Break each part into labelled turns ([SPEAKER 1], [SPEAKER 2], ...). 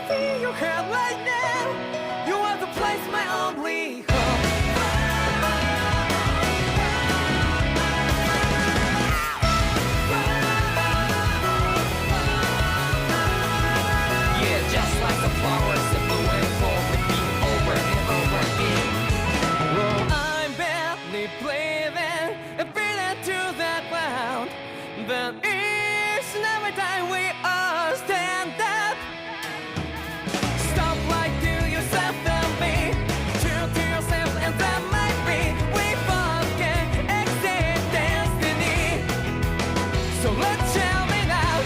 [SPEAKER 1] feel your head right now. You are the place, my only hope. Yeah, just like the flowers that blew and fall with me over and over again. Well, I'm barely breathing and breathing to that ground. But each and every time we all stand up, stop like to yourself and me, true to yourself, and that might be we forget exist destiny. So let's shout it out.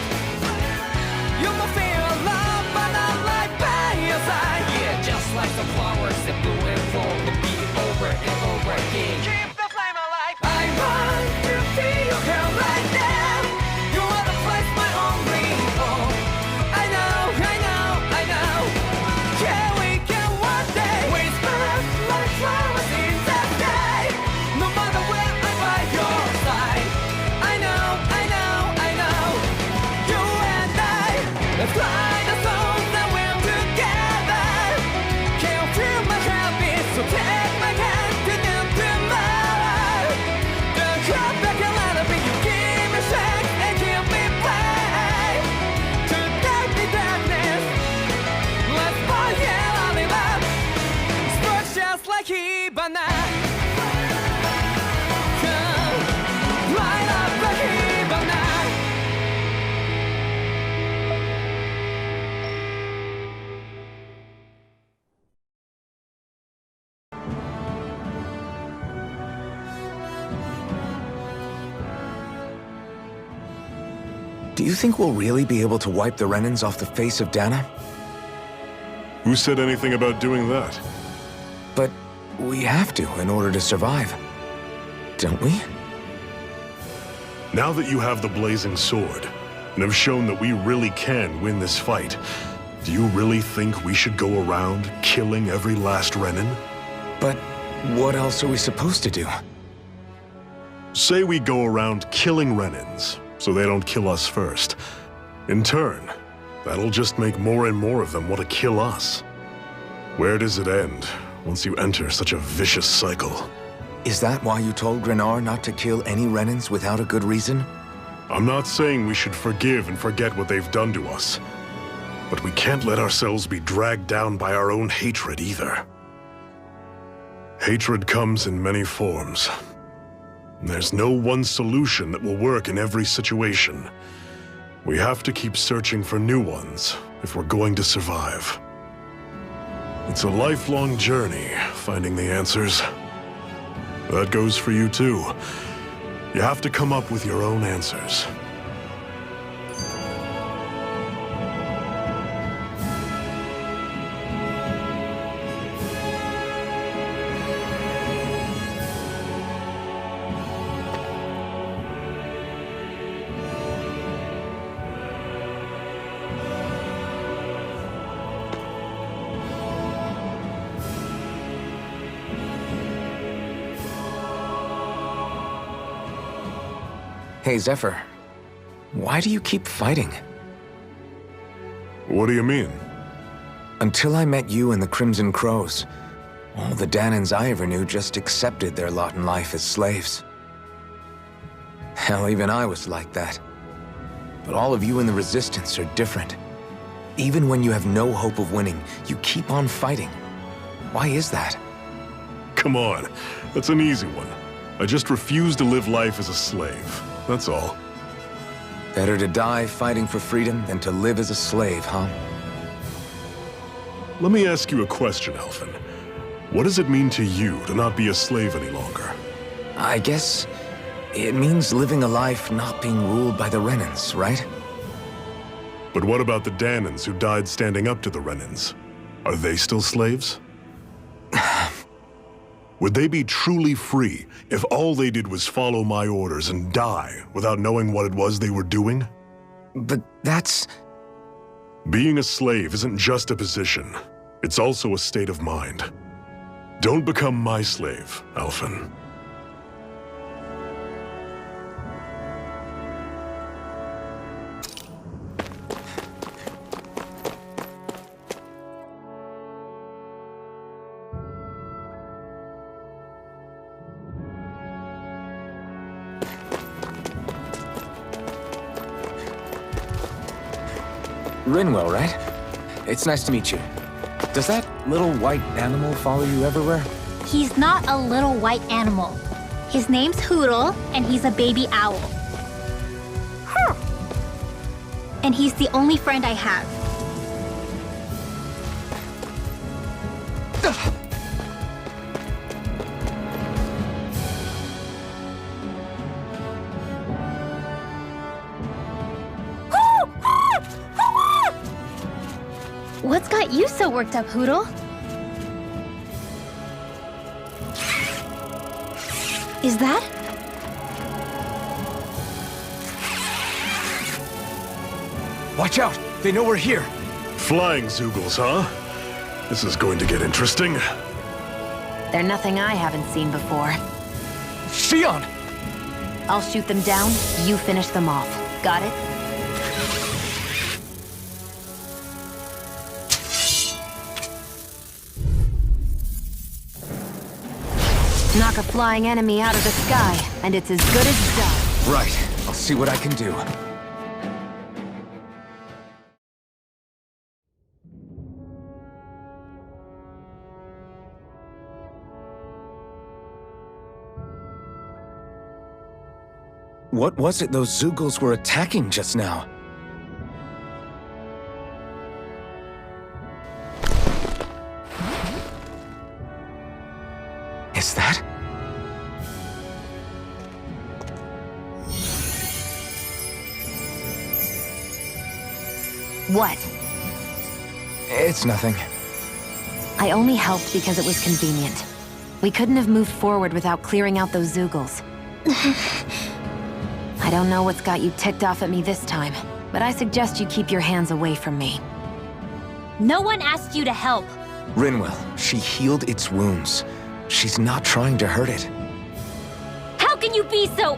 [SPEAKER 1] You will feel love, but not like by your side. Yeah, just like the flowers that bloom and fall with me over and over again. Keep the flame alive. I want to feel your hair right now. Fly the souls that we're together. Can't feel my habit, so take my hand to them tomorrow. Don't hold back a lot of me, you give me strength and give me play. To dark the darkness, let's fall yell in love. Sparks just like Hibana. Come, light up like Hibana.
[SPEAKER 2] Do you think we'll really be able to wipe the Renans off the face of Dana?
[SPEAKER 3] Who said anything about doing that?
[SPEAKER 2] But we have to in order to survive. Don't we?
[SPEAKER 3] Now that you have the blazing sword, and have shown that we really can win this fight, do you really think we should go around killing every last Renan?
[SPEAKER 2] But what else are we supposed to do?
[SPEAKER 3] Say we go around killing Renans, so they don't kill us first. In turn, that'll just make more and more of them want to kill us. Where does it end once you enter such a vicious cycle?
[SPEAKER 2] Is that why you told Grenar not to kill any Renans without a good reason?
[SPEAKER 3] I'm not saying we should forgive and forget what they've done to us, but we can't let ourselves be dragged down by our own hatred either. Hatred comes in many forms. There's no one solution that will work in every situation. We have to keep searching for new ones if we're going to survive. It's a lifelong journey, finding the answers. That goes for you too. You have to come up with your own answers.
[SPEAKER 2] Hey, Zephyr. Why do you keep fighting?
[SPEAKER 3] What do you mean?
[SPEAKER 2] Until I met you and the Crimson Crows, all the Danans I ever knew just accepted their lot in life as slaves. Hell, even I was like that. But all of you in the Resistance are different. Even when you have no hope of winning, you keep on fighting. Why is that?
[SPEAKER 3] Come on, that's an easy one. I just refuse to live life as a slave, that's all.
[SPEAKER 2] Better to die fighting for freedom than to live as a slave, huh?
[SPEAKER 3] Let me ask you a question, Elfin. What does it mean to you to not be a slave any longer?
[SPEAKER 2] I guess it means living a life not being ruled by the Renans, right?
[SPEAKER 3] But what about the Danans who died standing up to the Renans? Are they still slaves? Would they be truly free if all they did was follow my orders and die without knowing what it was they were doing?
[SPEAKER 2] But that's...
[SPEAKER 3] Being a slave isn't just a position. It's also a state of mind. Don't become my slave, Alphen.
[SPEAKER 2] Rinwell, right? It's nice to meet you. Does that little white animal follow you everywhere?
[SPEAKER 4] He's not a little white animal. His name's Hoodle, and he's a baby owl. And he's the only friend I have. What's got you so worked up, Hoodle? Is that?
[SPEAKER 2] Watch out! They know we're here!
[SPEAKER 3] Flying Zoogles, huh? This is going to get interesting.
[SPEAKER 5] They're nothing I haven't seen before.
[SPEAKER 2] Shion!
[SPEAKER 5] I'll shoot them down, you finish them off. Got it? Knock a flying enemy out of the sky, and it's as good as done.
[SPEAKER 2] Right. I'll see what I can do. What was it those Zoogles were attacking just now? Is that?
[SPEAKER 5] What?
[SPEAKER 2] It's nothing.
[SPEAKER 5] I only helped because it was convenient. We couldn't have moved forward without clearing out those Zoogles. I don't know what's got you ticked off at me this time, but I suggest you keep your hands away from me.
[SPEAKER 4] No one asked you to help.
[SPEAKER 2] Rinwell, she healed its wounds. She's not trying to hurt it.
[SPEAKER 4] How can you be so...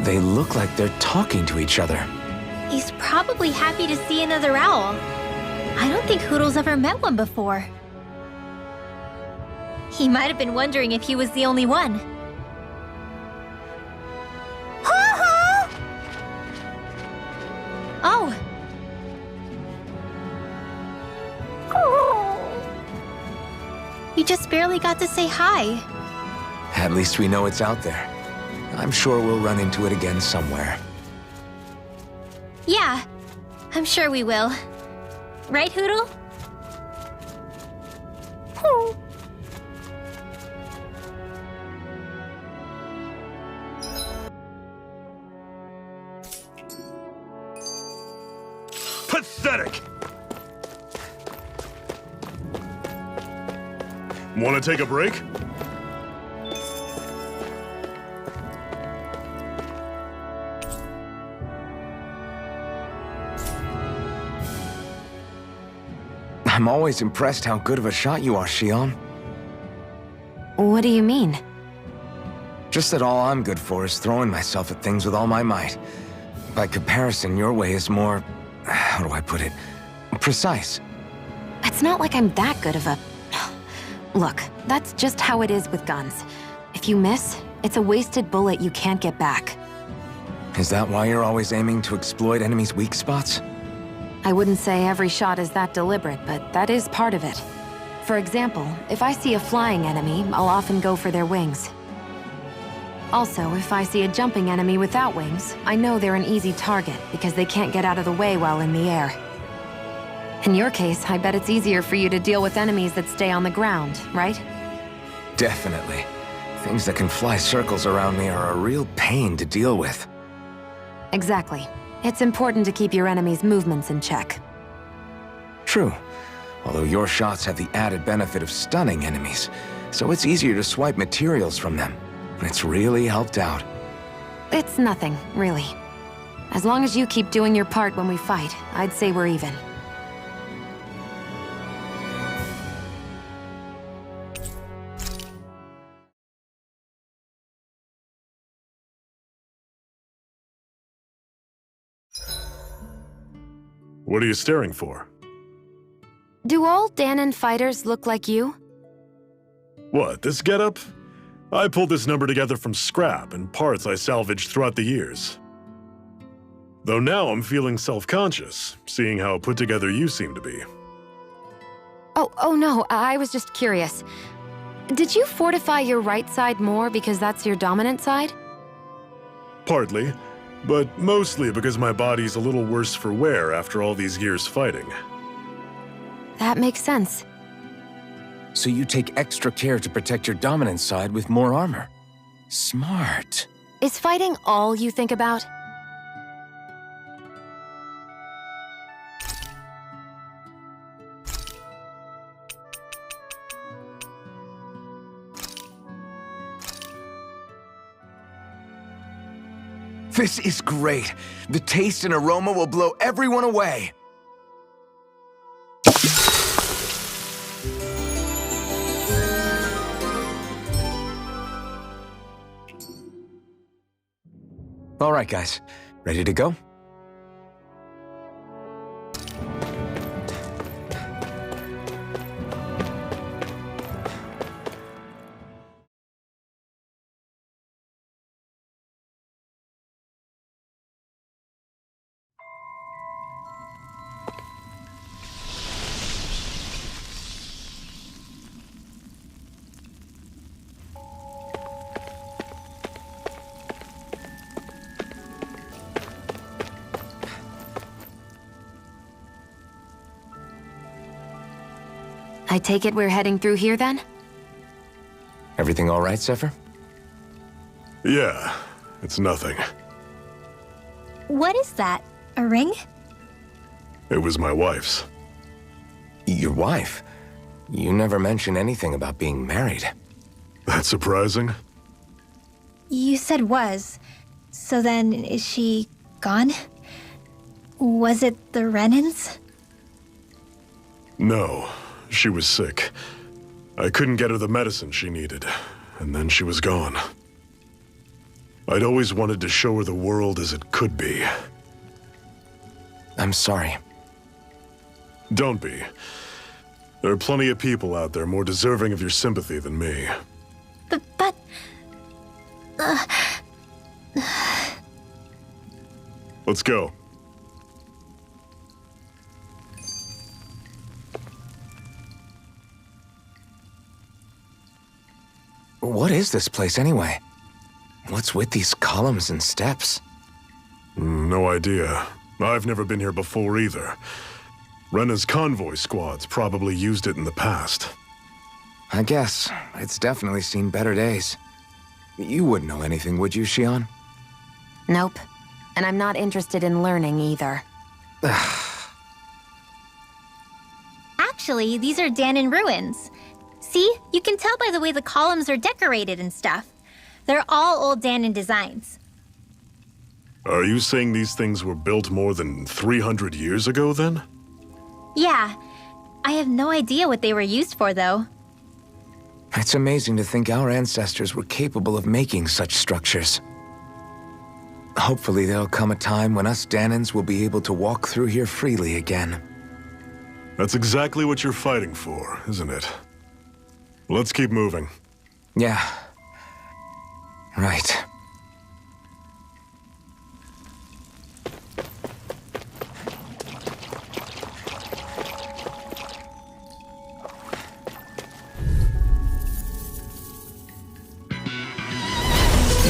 [SPEAKER 2] They look like they're talking to each other.
[SPEAKER 4] He's probably happy to see another owl. I don't think Hoodle's ever met one before. He might have been wondering if he was the only one. Oh! You just barely got to say hi.
[SPEAKER 2] At least we know it's out there. I'm sure we'll run into it again somewhere.
[SPEAKER 4] Yeah, I'm sure we will. Right, Hoodle?
[SPEAKER 3] Pathetic! Want to take a break?
[SPEAKER 2] I'm always impressed how good of a shot you are, Shion.
[SPEAKER 5] What do you mean?
[SPEAKER 2] Just that all I'm good for is throwing myself at things with all my might. By comparison, your way is more... how do I put it? Precise.
[SPEAKER 5] It's not like I'm that good of a... Look, that's just how it is with guns. If you miss, it's a wasted bullet you can't get back.
[SPEAKER 2] Is that why you're always aiming to exploit enemies' weak spots?
[SPEAKER 5] I wouldn't say every shot is that deliberate, but that is part of it. For example, if I see a flying enemy, I'll often go for their wings. Also, if I see a jumping enemy without wings, I know they're an easy target because they can't get out of the way while in the air. In your case, I bet it's easier for you to deal with enemies that stay on the ground, right?
[SPEAKER 2] Definitely. Things that can fly circles around me are a real pain to deal with.
[SPEAKER 5] Exactly. It's important to keep your enemy's movements in check.
[SPEAKER 2] True. Although your shots have the added benefit of stunning enemies, so it's easier to swipe materials from them. It's really helped out.
[SPEAKER 5] It's nothing, really. As long as you keep doing your part when we fight, I'd say we're even.
[SPEAKER 3] What are you staring for?
[SPEAKER 5] Do all Danon fighters look like you?
[SPEAKER 3] What, this getup? I pulled this number together from scrap and parts I salvaged throughout the years. Though now I'm feeling self-conscious, seeing how put together you seem to be.
[SPEAKER 5] Oh no, I was just curious. Did you fortify your right side more because that's your dominant side?
[SPEAKER 3] Partly, but mostly because my body's a little worse for wear after all these years fighting.
[SPEAKER 5] That makes sense.
[SPEAKER 2] So you take extra care to protect your dominant side with more armor. Smart.
[SPEAKER 5] Is fighting all you think about?
[SPEAKER 2] This is great. The taste and aroma will blow everyone away. All right, guys. Ready to go?
[SPEAKER 5] I take it we're heading through here then?
[SPEAKER 2] Everything all right, Zephyr?
[SPEAKER 3] Yeah, it's nothing.
[SPEAKER 4] What is that? A ring?
[SPEAKER 3] It was my wife's.
[SPEAKER 2] Your wife? You never mentioned anything about being married.
[SPEAKER 3] That's surprising?
[SPEAKER 4] You said was. So then, is she gone? Was it the Renans?
[SPEAKER 3] No, she was sick. I couldn't get her the medicine she needed, and then she was gone. I'd always wanted to show her the world as it could be.
[SPEAKER 2] I'm sorry.
[SPEAKER 3] Don't be. There are plenty of people out there more deserving of your sympathy than me.
[SPEAKER 4] But...
[SPEAKER 3] Let's go.
[SPEAKER 2] What is this place anyway? What's with these columns and steps?
[SPEAKER 3] No idea. I've never been here before either. Rena's convoy squads probably used it in the past.
[SPEAKER 2] I guess. It's definitely seen better days. You wouldn't know anything, would you, Shion?
[SPEAKER 5] Nope. And I'm not interested in learning either.
[SPEAKER 4] Actually, these are Danon ruins. See? You can tell by the way the columns are decorated and stuff. They're all old Danon designs.
[SPEAKER 3] Are you saying these things were built more than 300 years ago, then?
[SPEAKER 4] Yeah. I have no idea what they were used for, though.
[SPEAKER 2] It's amazing to think our ancestors were capable of making such structures. Hopefully there'll come a time when us Danons will be able to walk through here freely again.
[SPEAKER 3] That's exactly what you're fighting for, isn't it? Let's keep moving.
[SPEAKER 2] Yeah. Right.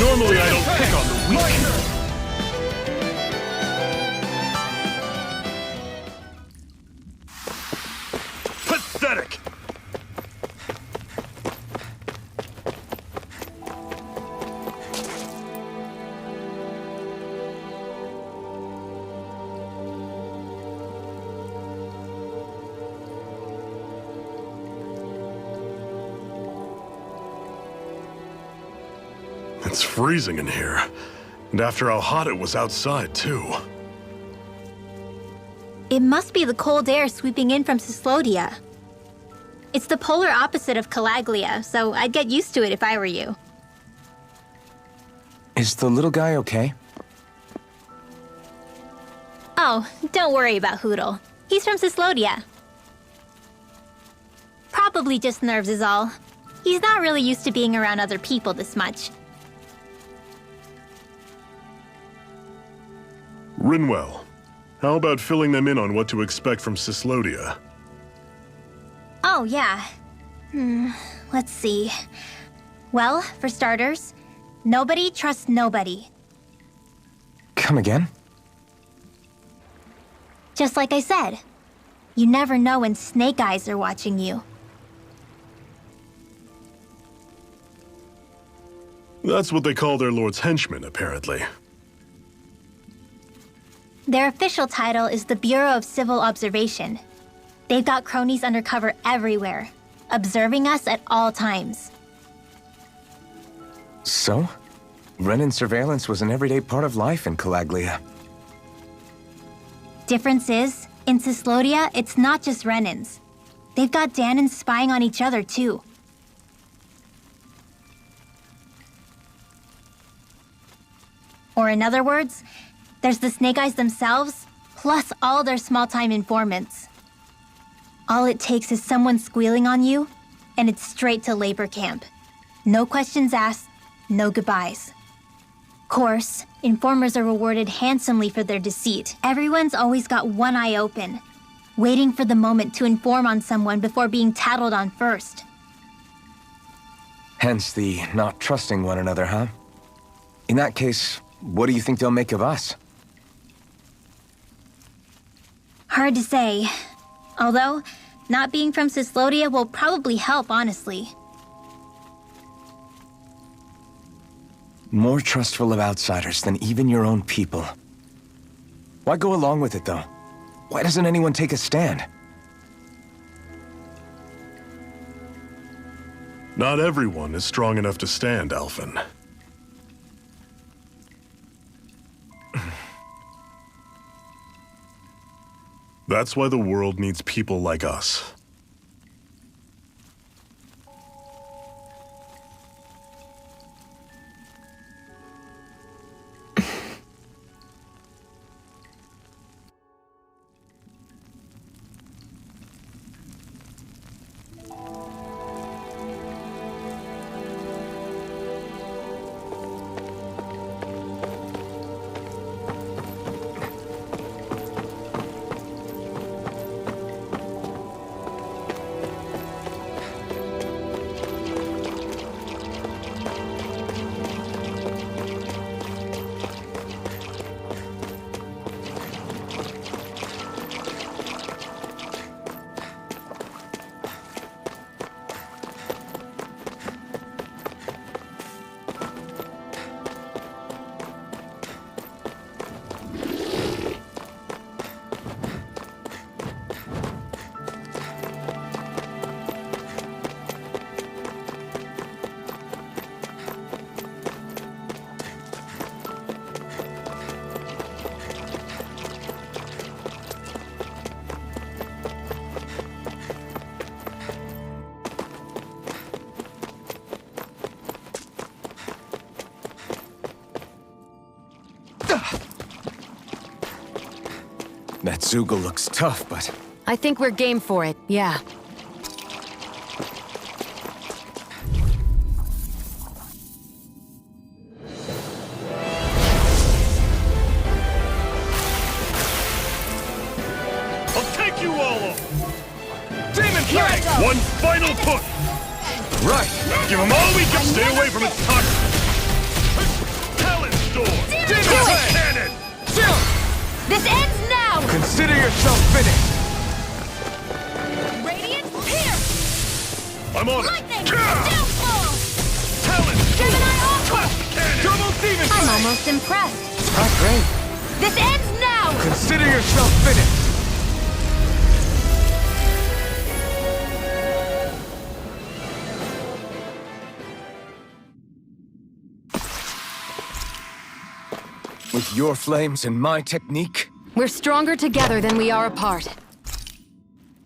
[SPEAKER 3] Normally I don't pick on the weak. Pathetic! It's freezing in here. And after how hot it was outside, too.
[SPEAKER 4] It must be the cold air sweeping in from Cyslodia. It's the polar opposite of Calaglia, so I'd get used to it if I were you.
[SPEAKER 2] Is the little guy okay?
[SPEAKER 4] Oh, don't worry about Hootle. He's from Cyslodia. Probably just nerves is all. He's not really used to being around other people this much.
[SPEAKER 3] Rinwell, how about filling them in on what to expect from Cyslodia?
[SPEAKER 4] Oh, yeah. Let's see. Well, for starters, nobody trusts nobody.
[SPEAKER 2] Come again?
[SPEAKER 4] Just like I said, you never know when snake eyes are watching you.
[SPEAKER 3] That's what they call their lord's henchmen, apparently.
[SPEAKER 4] Their official title is the Bureau of Civil Observation. They've got cronies undercover everywhere, observing us at all times.
[SPEAKER 2] So? Renan surveillance was an everyday part of life in Calaglia.
[SPEAKER 4] Difference is, in Cyslodia, it's not just Renans. They've got Danans spying on each other, too. Or in other words, there's the Snake Eyes themselves, plus all their small-time informants. All it takes is someone squealing on you, and it's straight to labor camp. No questions asked, no goodbyes. Course, informers are rewarded handsomely for their deceit. Everyone's always got one eye open, waiting for the moment to inform on someone before being tattled on first.
[SPEAKER 2] Hence the not trusting one another, huh? In that case, what do you think they'll make of us?
[SPEAKER 4] Hard to say. Although, not being from Cyslodia will probably help, honestly.
[SPEAKER 2] More trustful of outsiders than even your own people. Why go along with it, though? Why doesn't anyone take a stand?
[SPEAKER 3] Not everyone is strong enough to stand, Alphen. That's why the world needs people like us.
[SPEAKER 2] That Zoogle looks tough, but...
[SPEAKER 5] I think we're game for it, yeah.
[SPEAKER 3] I'll take you all on!
[SPEAKER 2] Demon Fang!
[SPEAKER 3] One final push!
[SPEAKER 2] Right!
[SPEAKER 3] Give them all we can! Stay away from its toxin! Talon Storm!
[SPEAKER 2] Demon Fang!
[SPEAKER 3] Cannon!
[SPEAKER 5] This ends now!
[SPEAKER 2] Consider yourself finished!
[SPEAKER 5] Radiant Pierce!
[SPEAKER 3] I'm on
[SPEAKER 5] Lightning!
[SPEAKER 3] it!
[SPEAKER 5] Downfall!
[SPEAKER 3] Talon
[SPEAKER 5] Gemini
[SPEAKER 3] Storm!
[SPEAKER 5] Aqua!
[SPEAKER 3] Cannon!
[SPEAKER 2] Double Demon
[SPEAKER 4] I'm
[SPEAKER 2] Fang!
[SPEAKER 4] almost impressed.
[SPEAKER 2] Not great.
[SPEAKER 5] This ends now!
[SPEAKER 2] Consider yourself finished! With your flames and my technique?
[SPEAKER 5] We're stronger together than we are apart.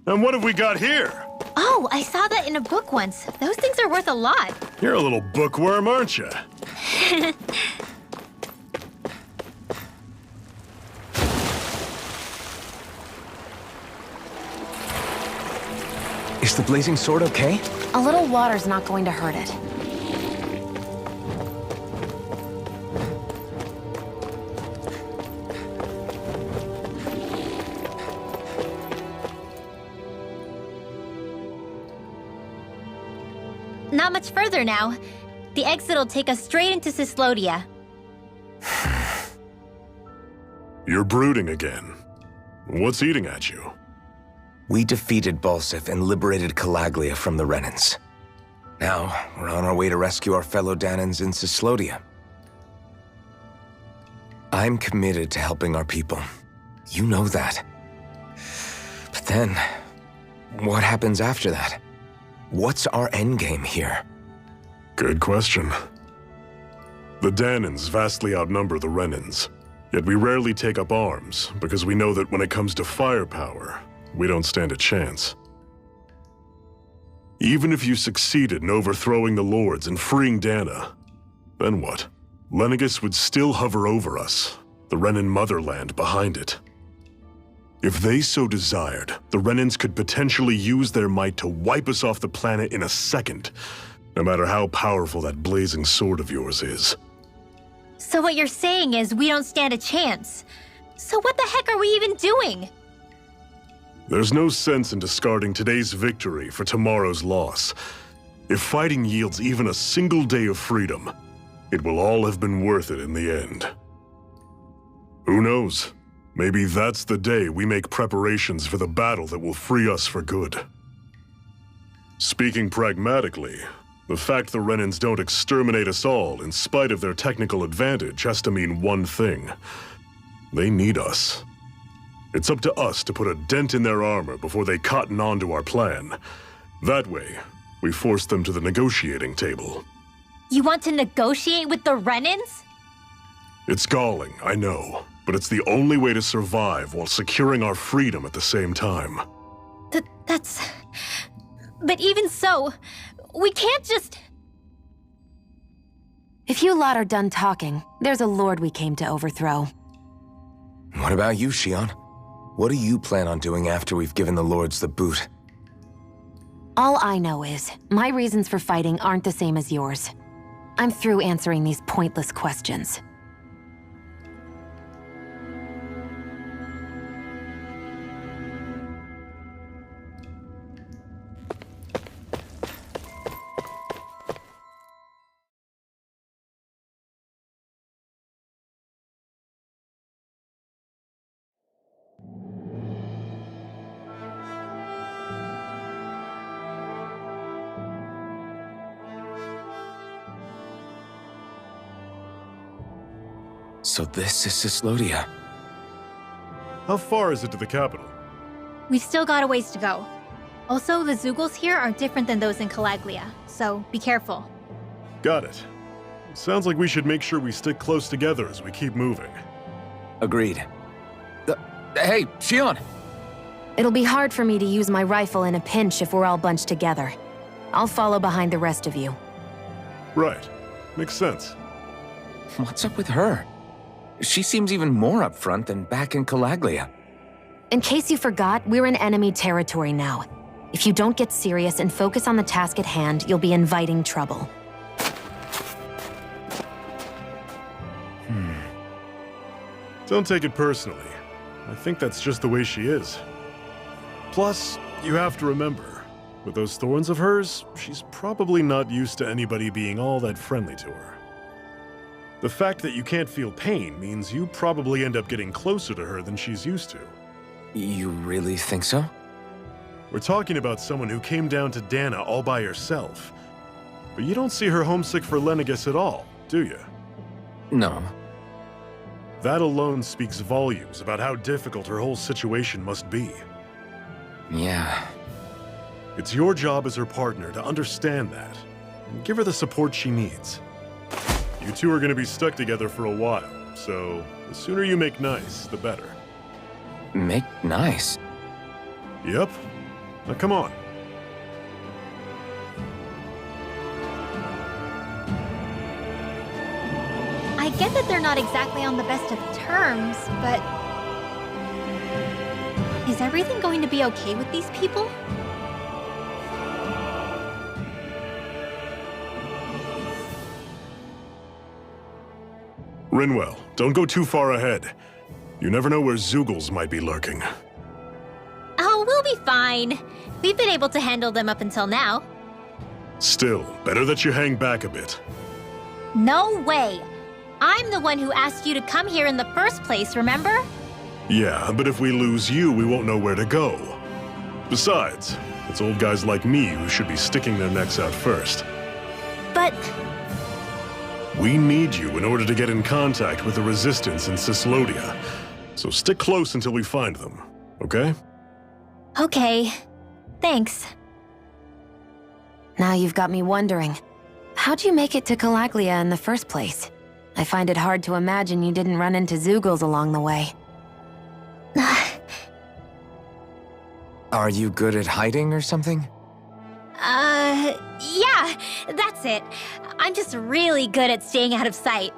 [SPEAKER 3] And what have we got here?
[SPEAKER 4] Oh, I saw that in a book once. Those things are worth a lot.
[SPEAKER 3] You're a little bookworm, aren't you?
[SPEAKER 2] Is the blazing sword okay?
[SPEAKER 5] A little water's not going to hurt it.
[SPEAKER 4] Not much further now. The exit'll take us straight into Cyslodia.
[SPEAKER 3] You're brooding again. What's eating at you?
[SPEAKER 2] We defeated Balsif and liberated Calaglia from the Renans. Now, we're on our way to rescue our fellow Danans in Cyslodia. I'm committed to helping our people. You know that. But then, what happens after that? What's our endgame here?
[SPEAKER 3] Good question. The Danans vastly outnumber the Renans, yet we rarely take up arms because we know that when it comes to firepower, we don't stand a chance. Even if you succeeded in overthrowing the Lords and freeing Dana, then what? Lenegis would still hover over us, the Renan motherland behind it. If they so desired, the Renans could potentially use their might to wipe us off the planet in a second, no matter how powerful that blazing sword of yours is.
[SPEAKER 4] So what you're saying is we don't stand a chance. So what the heck are we even doing?
[SPEAKER 3] There's no sense in discarding today's victory for tomorrow's loss. If fighting yields even a single day of freedom, it will all have been worth it in the end. Who knows? Maybe that's the day we make preparations for the battle that will free us for good. Speaking pragmatically, the fact the Renans don't exterminate us all in spite of their technical advantage has to mean one thing. They need us. It's up to us to put a dent in their armor before they cotton on to our plan. That way, we force them to the negotiating table.
[SPEAKER 4] You want to negotiate with the Renans?
[SPEAKER 3] It's galling, I know, but it's the only way to survive while securing our freedom at the same time.
[SPEAKER 4] That's... But even so, we can't just...
[SPEAKER 5] If you lot are done talking, there's a lord we came to overthrow.
[SPEAKER 2] What about you, Shion? What do you plan on doing after we've given the Lords the boot?
[SPEAKER 5] All I know is, my reasons for fighting aren't the same as yours. I'm through answering these pointless questions.
[SPEAKER 2] So this is Cyslodia.
[SPEAKER 3] How far is it to the capital?
[SPEAKER 4] We've still got a ways to go. Also, the Zeugles here are different than those in Calaglia, so be careful.
[SPEAKER 3] Got it. Sounds like we should make sure we stick close together as we keep moving.
[SPEAKER 2] Agreed. Hey, Shion!
[SPEAKER 5] It'll be hard for me to use my rifle in a pinch if we're all bunched together. I'll follow behind the rest of you.
[SPEAKER 3] Right. Makes sense.
[SPEAKER 2] What's up with her? She seems even more upfront than back in Calaglia.
[SPEAKER 5] In case you forgot, we're in enemy territory now. If you don't get serious and focus on the task at hand, you'll be inviting trouble.
[SPEAKER 3] Don't take it personally. I think that's just the way she is. Plus, you have to remember, with those thorns of hers, she's probably not used to anybody being all that friendly to her. The fact that you can't feel pain means you probably end up getting closer to her than she's used to.
[SPEAKER 2] You really think so?
[SPEAKER 3] We're talking about someone who came down to Dana all by herself. But you don't see her homesick for Lenegis at all, do you?
[SPEAKER 2] No.
[SPEAKER 3] That alone speaks volumes about how difficult her whole situation must be.
[SPEAKER 2] Yeah.
[SPEAKER 3] It's your job as her partner to understand that, and give her the support she needs. You two are going to be stuck together for a while, so the sooner you make nice, the better.
[SPEAKER 2] Make nice?
[SPEAKER 3] Yep. Now come on.
[SPEAKER 4] I get that they're not exactly on the best of terms, but... Is everything going to be okay with these people?
[SPEAKER 3] Rinwell, don't go too far ahead. You never know where Zoogles might be lurking.
[SPEAKER 4] Oh, we'll be fine. We've been able to handle them up until now.
[SPEAKER 3] Still, better that you hang back a bit.
[SPEAKER 4] No way! I'm the one who asked you to come here in the first place, remember?
[SPEAKER 3] Yeah, but if we lose you, we won't know where to go. Besides, it's old guys like me who should be sticking their necks out first.
[SPEAKER 4] But...
[SPEAKER 3] We need you in order to get in contact with the Resistance in Cyslodia. So stick close until we find them, okay?
[SPEAKER 4] Okay. Thanks.
[SPEAKER 5] Now you've got me wondering. How'd you make it to Calaglia in the first place? I find it hard to imagine you didn't run into Zoogles along the way.
[SPEAKER 2] Are you good at hiding or something?
[SPEAKER 4] Yeah, that's it. I'm just really good at staying out of sight.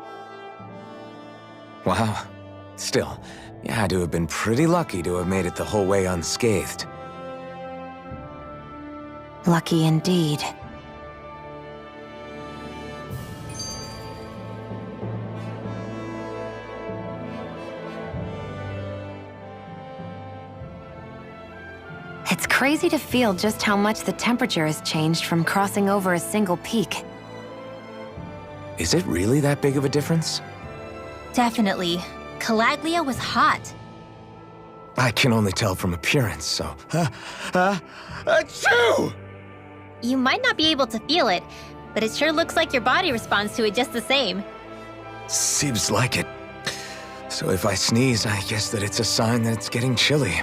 [SPEAKER 2] Wow. Still, you had to have been pretty lucky to have made it the whole way unscathed.
[SPEAKER 5] Lucky indeed. It's crazy to feel just how much the temperature has changed from crossing over a single peak.
[SPEAKER 2] Is it really that big of a difference?
[SPEAKER 4] Definitely. Calaglia was hot.
[SPEAKER 2] I can only tell from appearance, so... Achoo!
[SPEAKER 4] You might not be able to feel it, but it sure looks like your body responds to it just the same.
[SPEAKER 2] Seems like it. So if I sneeze, I guess that it's a sign that it's getting chilly.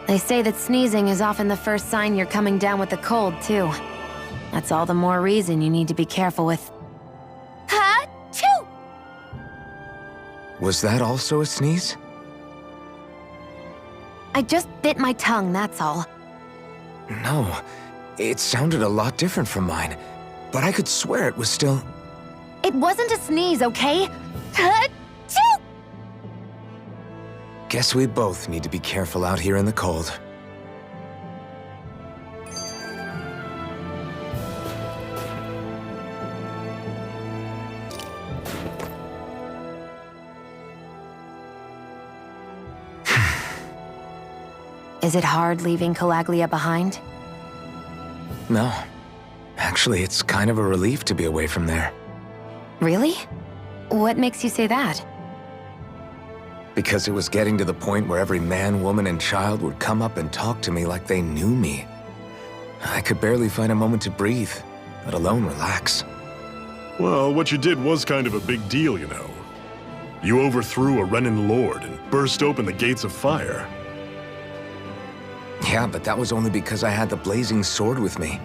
[SPEAKER 5] They say that sneezing is often the first sign you're coming down with a cold, too. That's all the more reason you need to be careful with...
[SPEAKER 4] Ha-choo!
[SPEAKER 2] Was that also a sneeze?
[SPEAKER 5] I just bit my tongue, that's all.
[SPEAKER 2] No, it sounded a lot different from mine, but I could swear it was still...
[SPEAKER 5] It wasn't a sneeze, okay? Ha-choo!
[SPEAKER 2] Guess we both need to be careful out here in the cold.
[SPEAKER 5] Is it hard leaving Calaglia behind?
[SPEAKER 2] No. Actually, it's kind of a relief to be away from there.
[SPEAKER 5] Really? What makes you say that?
[SPEAKER 2] Because it was getting to the point where every man, woman, and child would come up and talk to me like they knew me. I could barely find a moment to breathe, let alone relax.
[SPEAKER 3] Well, what you did was kind of a big deal, you know. You overthrew a Renan lord and burst open the gates of fire.
[SPEAKER 2] Yeah, but that was only because I had the blazing sword with me.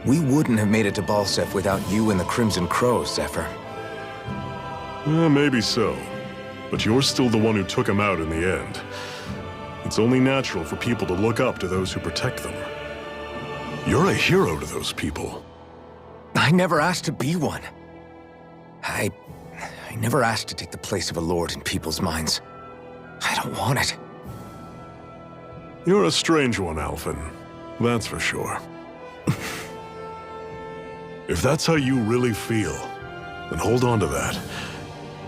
[SPEAKER 2] We wouldn't have made it to Balsef without you and the Crimson Crows, Zephyr.
[SPEAKER 3] Maybe so. But you're still the one who took him out in the end. It's only natural for people to look up to those who protect them. You're a hero to those people.
[SPEAKER 2] I never asked to be one. I never asked to take the place of a lord in people's minds. I don't want it.
[SPEAKER 3] You're a strange one, Alphen. That's for sure. If that's how you really feel, then hold on to that.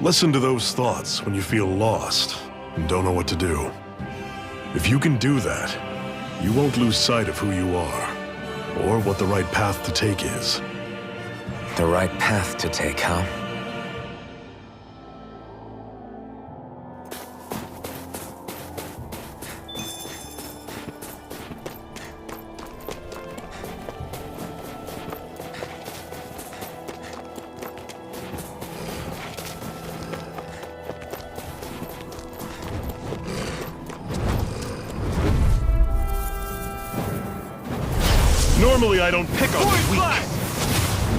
[SPEAKER 3] Listen to those thoughts when you feel lost and don't know what to do. If you can do that, you won't lose sight of who you are, or what the right path to take is.
[SPEAKER 2] The right path to take, huh?
[SPEAKER 3] Normally I don't pick on the weak.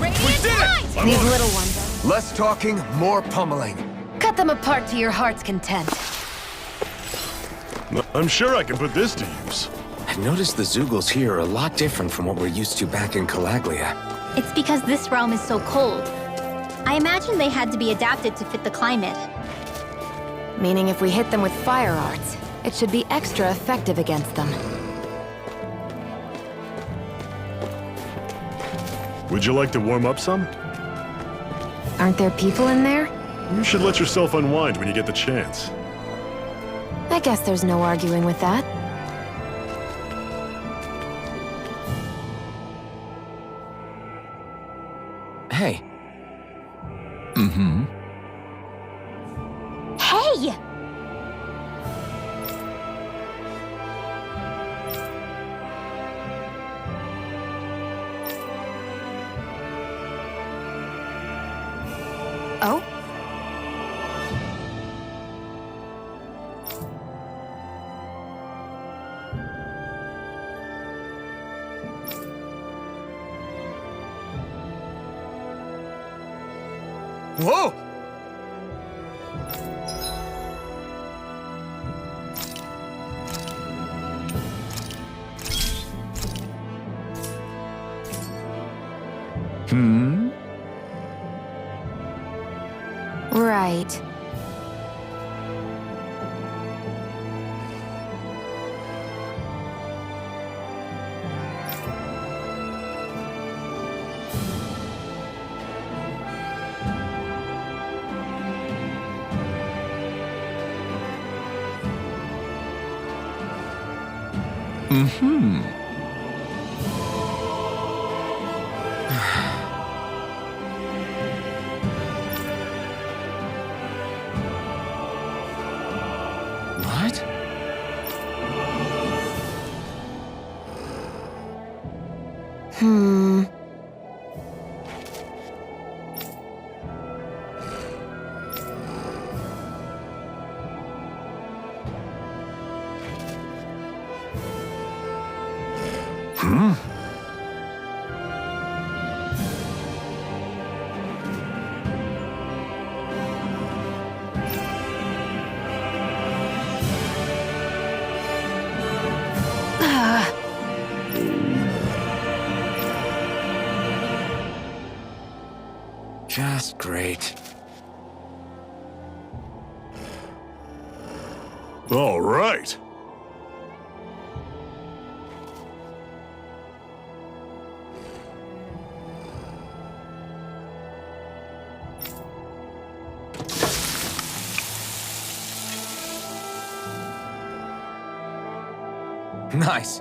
[SPEAKER 4] Radiant Light!
[SPEAKER 5] These little ones.
[SPEAKER 2] Less talking, more pummeling.
[SPEAKER 5] Cut them apart to your heart's content.
[SPEAKER 3] I'm sure I can put this to use.
[SPEAKER 2] I've noticed the Zoogles here are a lot different from what we're used to back in Calaglia.
[SPEAKER 4] It's because this realm is so cold. I imagine they had to be adapted to fit the climate.
[SPEAKER 5] Meaning if we hit them with fire arts, it should be extra effective against them.
[SPEAKER 3] Would you like to warm up some?
[SPEAKER 5] Aren't there people in there?
[SPEAKER 3] You should let yourself unwind when you get the chance.
[SPEAKER 5] I guess there's no arguing with that.
[SPEAKER 2] Hey. Mm-hmm.
[SPEAKER 4] Hey!
[SPEAKER 5] Oh?
[SPEAKER 2] Whoa! Hmm?
[SPEAKER 5] Right.
[SPEAKER 2] Mm-hmm. What?
[SPEAKER 5] Hmm.
[SPEAKER 2] Hmm? Just great.
[SPEAKER 3] All right.
[SPEAKER 2] Nice.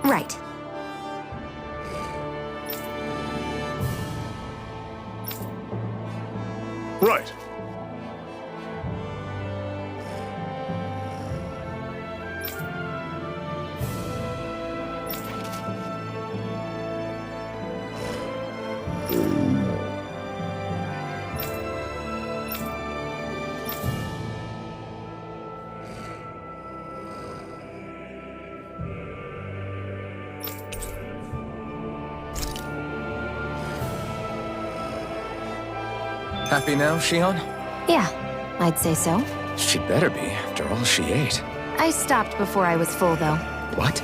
[SPEAKER 5] Right.
[SPEAKER 3] Right.
[SPEAKER 2] Happy now, Shion?
[SPEAKER 5] Yeah, I'd say so.
[SPEAKER 2] She better be, after all she ate.
[SPEAKER 5] I stopped before I was full, though.
[SPEAKER 2] What?